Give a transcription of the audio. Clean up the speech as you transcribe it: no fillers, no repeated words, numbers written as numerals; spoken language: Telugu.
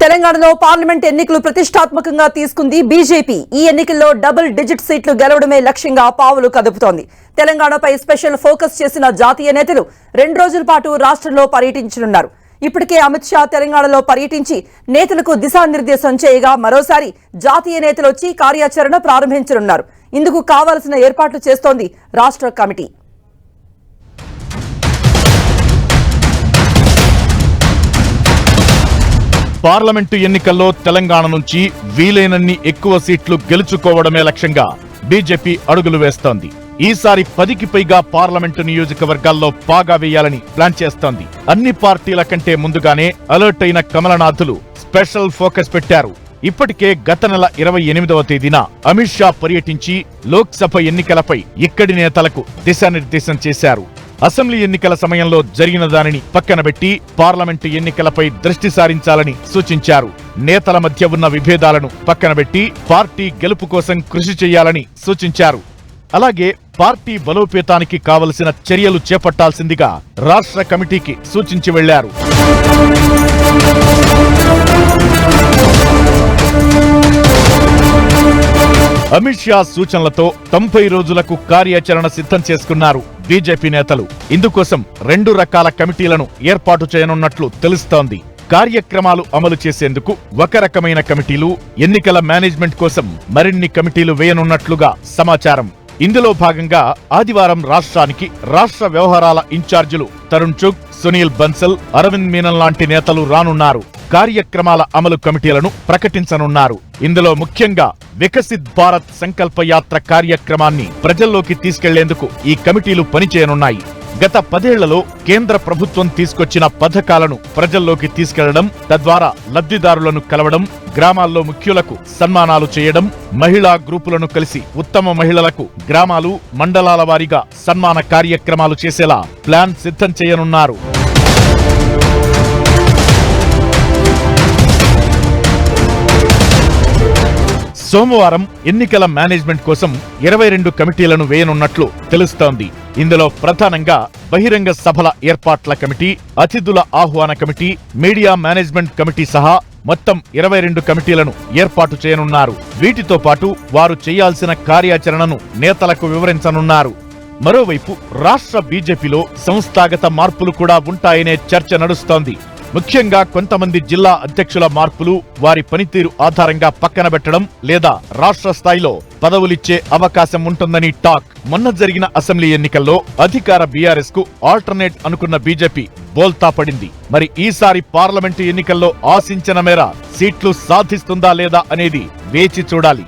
తెలంగాణలో పార్లమెంట్ ఎన్నికలు ప్రతిష్టాత్మకంగా తీసుకుంది బీజేపీ. ఈ ఎన్నికల్లో డబుల్ డిజిట్ సీట్లు గెలవడమే లక్ష్యంగా పావులు కదుపుతోంది. తెలంగాణపై స్పెషల్ ఫోకస్ చేసిన జాతీయ నేతలు 2 రోజుల పాటు రాష్ట్రంలో పర్యటించనున్నారు. ఇప్పటికే అమిత్ షా తెలంగాణలో పర్యటించి నేతలకు దిశానిర్దేశం చేయగా మరోసారి జాతీయ నేతలు వచ్చి కార్యాచరణ ప్రారంభించనున్నారు. ఇందుకు కావాల్సిన ఏర్పాట్లు చేస్తోంది రాష్ట్ర కమిటీ. పార్లమెంటు ఎన్నికల్లో తెలంగాణ నుంచి వీలైనన్ని ఎక్కువ సీట్లు గెలుచుకోవడమే లక్ష్యంగా బీజేపీ అడుగులు వేస్తోంది. ఈసారి 10కి పైగా పార్లమెంటు నియోజకవర్గాల్లో పాగా వేయాలని ప్లాన్ చేస్తోంది. అన్ని పార్టీల కంటే ముందుగానే అలర్ట్ అయిన కమలనాథులు స్పెషల్ ఫోకస్ పెట్టారు. ఇప్పటికే గత నెల 28వ తేదీన అమిత్ షా పర్యటించి లోక్సభ ఎన్నికలపై ఇక్కడి నేతలకు దిశానిర్దేశం చేశారు. అసెంబ్లీ ఎన్నికల సమయంలో జరిగిన దానిని పక్కనబెట్టి పార్లమెంటు ఎన్నికలపై దృష్టి సారించాలని సూచించారు. నేతల మధ్య ఉన్న విభేదాలను పక్కనబెట్టి పార్టీ గెలుపు కోసం కృషి చేయాలని సూచించారు. అలాగే పార్టీ బలోపేతానికి కావలసిన చర్యలు చేపట్టాల్సిందిగా రాష్ట్ర కమిటీకి సూచించి వెళ్లారు. అమిత్ షా సూచనలతో 90 రోజులకు కార్యాచరణ సిద్ధం చేసుకున్నారు బీజేపీ నేతలు. ఇందుకోసం 2 రకాల కమిటీలను ఏర్పాటు చేయనున్నట్లు తెలుస్తోంది. కార్యక్రమాలు అమలు చేసేందుకు ఒక రకమైన కమిటీలు, ఎన్నికల మేనేజ్మెంట్ కోసం మరిన్ని కమిటీలు వేయనున్నట్లుగా సమాచారం. ఇందులో భాగంగా ఆదివారం రాష్ట్రానికి రాష్ట్ర వ్యవహారాల ఇన్ఛార్జీలు తరుణ్ చుగ్, సునీల్ బన్సల్, అరవింద్ మీనన్ లాంటి నేతలు రానున్నారు. కార్యక్రమాల అమలు కమిటీలను ప్రకటించనున్నారు. ఇందులో ముఖ్యంగా వికసిత్ భారత్ సంకల్ప యాత్ర కార్యక్రమాన్ని ప్రజల్లోకి తీసుకెళ్లేందుకు ఈ కమిటీలు పనిచేయనున్నాయి. గత 10 ఏళ్లలో కేంద్ర ప్రభుత్వం తీసుకొచ్చిన పథకాలను ప్రజల్లోకి తీసుకెళ్లడం, తద్వారా లబ్ధిదారులను కలవడం, గ్రామాల్లో ముఖ్యులకు సన్మానాలు చేయడం, మహిళా గ్రూపులను కలిసి ఉత్తమ మహిళలకు గ్రామాలు, మండలాల వారీగా సన్మాన కార్యక్రమాలు చేసేలా ప్లాన్ సిద్ధం చేయనున్నారు. సోమవారం ఎన్నికల మేనేజ్మెంట్ కోసం 22 కమిటీలను వేయనున్నట్లు తెలుస్తోంది. ఇందులో ప్రధానంగా బహిరంగ సభల ఏర్పాట్ల కమిటీ, అతిథుల ఆహ్వాన కమిటీ, మీడియా మేనేజ్మెంట్ కమిటీ సహా మొత్తం 22 కమిటీలను ఏర్పాటు చేయనున్నారు. వీటితో పాటు వారు చేయాల్సిన కార్యాచరణను నేతలకు వివరించనున్నారు. మరోవైపు రాష్ట్ర బీజేపీలో సంస్థాగత మార్పులు కూడా ఉంటాయనే చర్చ నడుస్తోంది. ముఖ్యంగా కొంతమంది జిల్లా అధ్యక్షుల మార్పులు వారి పనితీరు ఆధారంగా పక్కన పెట్టడం లేదా రాష్ట్ర స్థాయిలో పదవులిచ్చే అవకాశం ఉంటుందని టాక్. మొన్న జరిగిన అసెంబ్లీ ఎన్నికల్లో అధికార బీఆర్ఎస్ కు ఆల్టర్నేట్ అనుకున్న బీజేపీ బోల్తా పడింది. మరి ఈసారి పార్లమెంటు ఎన్నికల్లో ఆశించిన మేర సీట్లు సాధిస్తుందా లేదా అనేది వేచి చూడాలి.